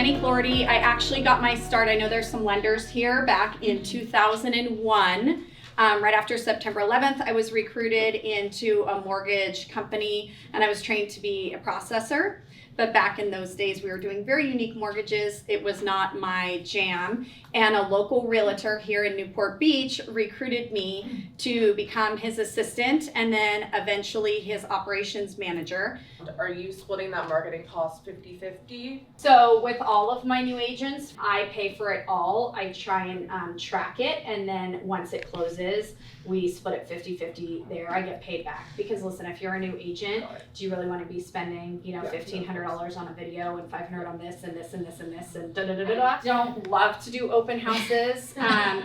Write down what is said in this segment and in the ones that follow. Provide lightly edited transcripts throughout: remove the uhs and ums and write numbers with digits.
Danny Clougherty. I actually got my start. I know there's some lenders here back in 2001. Right after September 11th, I was recruited into a mortgage company and I was trained to be a processor. But back in those days, we were doing very unique mortgages. It was not my jam. And a local realtor here in Newport Beach recruited me to become his assistant and then eventually his operations manager. Are you splitting that marketing cost 50-50? So with all of my new agents, I pay for it all. I try and track it. And then once it closes, we split it 50-50 there. I get paid back because listen, if you're a new agent, do you really want to be spending, $1,500 on a video and $500 on this and this and this and this and da da da da da? Don't love to do open houses.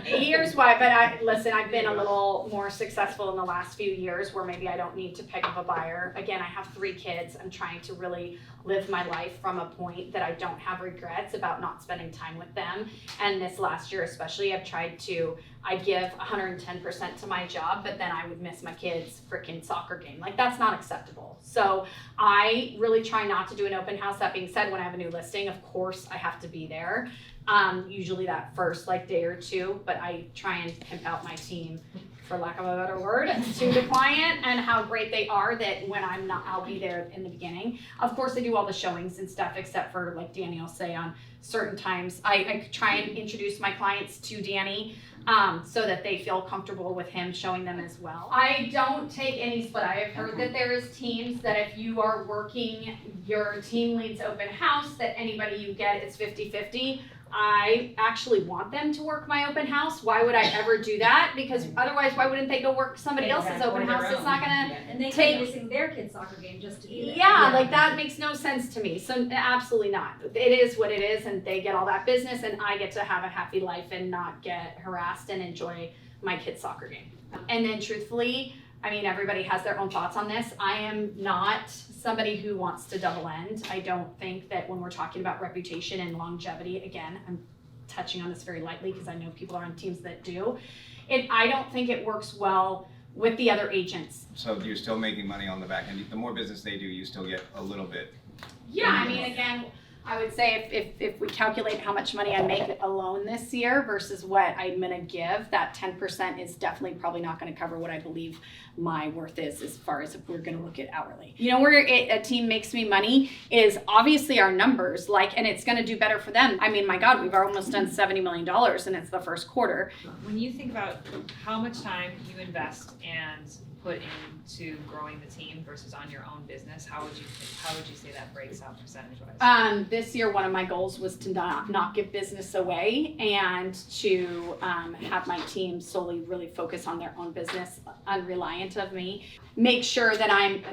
Here's why, but I've been a little more successful in the last few years where maybe I don't need to pick up a buyer. Again, I have 3 kids. I'm trying to really live my life from a point that I don't have regrets about not spending time with them. And this last year especially, I give 110% to my job, but then I would miss my kids' freaking soccer game. Like, that's not acceptable. So I really try not to do an open house. That being said, when I have a new listing, of course I have to be there. Usually that first day or 2, but I try and pimp out my team, for lack of a better word, to the client and how great they are that when I'm not, I'll be there in the beginning. Of course I do all the showings and stuff except for, like Danny will say, on certain times. I try and introduce my clients to Danny so that they feel comfortable with him showing them as well. I don't take any split. I have heard that there is teams that if you are working, your team leads open house, that anybody you get is 50-50. I actually want them to work my open house. Why would I ever do that? Because otherwise, why wouldn't they go work somebody else's open house? It's not gonna and they keep missing their kids' soccer game just to be there. Yeah, like that makes no sense to me. So absolutely not. It is what it is, and they get all that business, and I get to have a happy life and not get harassed and enjoy my kids' soccer game. And then truthfully, I mean, everybody has their own thoughts on this. I am not somebody who wants to double end. I don't think that when we're talking about reputation and longevity, again, I'm touching on this very lightly because I know people are on teams that do. I don't think it works well with the other agents. So you're still making money on the back end. The more business they do, you still get a little bit. Yeah, I mean, again, I would say if we calculate how much money I make alone this year versus what I'm gonna give, that 10% is definitely probably not gonna cover what I believe my worth is as far as if we're gonna look at hourly. Where a team makes me money is obviously our numbers, and it's gonna do better for them. I mean, my God, we've almost done $70 million and it's the first quarter. When you think about how much time you invest and put into growing the team versus on your own business, how would you say that breaks out percentage-wise? This year, one of my goals was to not give business away and to have my team solely really focus on their own business, unreliant of me. Make sure that I'm,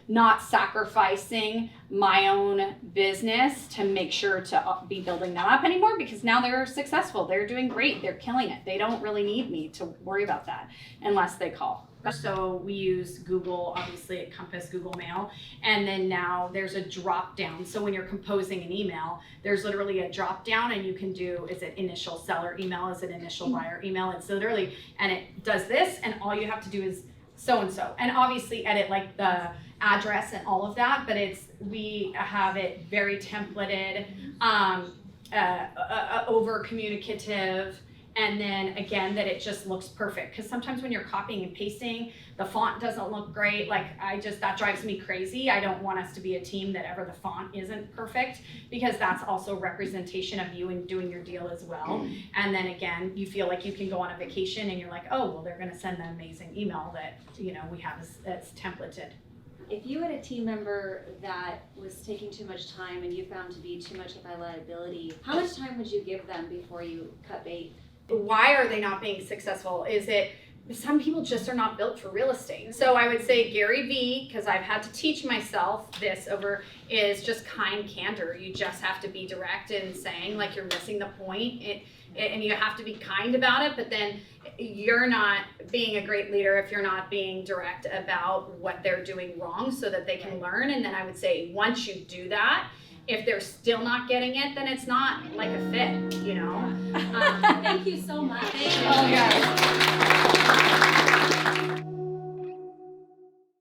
not sacrificing my own business to make sure to be building them up anymore, because now they're successful. They're doing great. They're killing it. They don't really need me to worry about that unless they call. So we use Google, obviously at Compass, Google Mail, and then now there's a drop down. So when you're composing an email, there's literally a drop down and you can do, is it initial seller email, is it initial buyer email? It's literally, and it does this, and all you have to do is so-and-so. And obviously edit like the address and all of that, but we have it very templated, over communicative. And then again, that it just looks perfect. Because sometimes when you're copying and pasting, the font doesn't look great. That drives me crazy. I don't want us to be a team that ever the font isn't perfect, because that's also representation of you and doing your deal as well. And then again, you feel like you can go on a vacation and you're like, oh, well, they're gonna send an amazing email that, we have that's templated. If you had a team member that was taking too much time and you found to be too much of a liability, how much time would you give them before you cut bait? Why are they not being successful? Is it some people just are not built for real estate? So I would say Gary Vee, because I've had to teach myself this is just kind candor. You just have to be direct in saying you're missing the point. And you have to be kind about it, but then you're not being a great leader if you're not being direct about what they're doing wrong so that they can learn. And then I would say once you do that, if they're still not getting it, then it's not like a fit, Thank you so much. Thank you.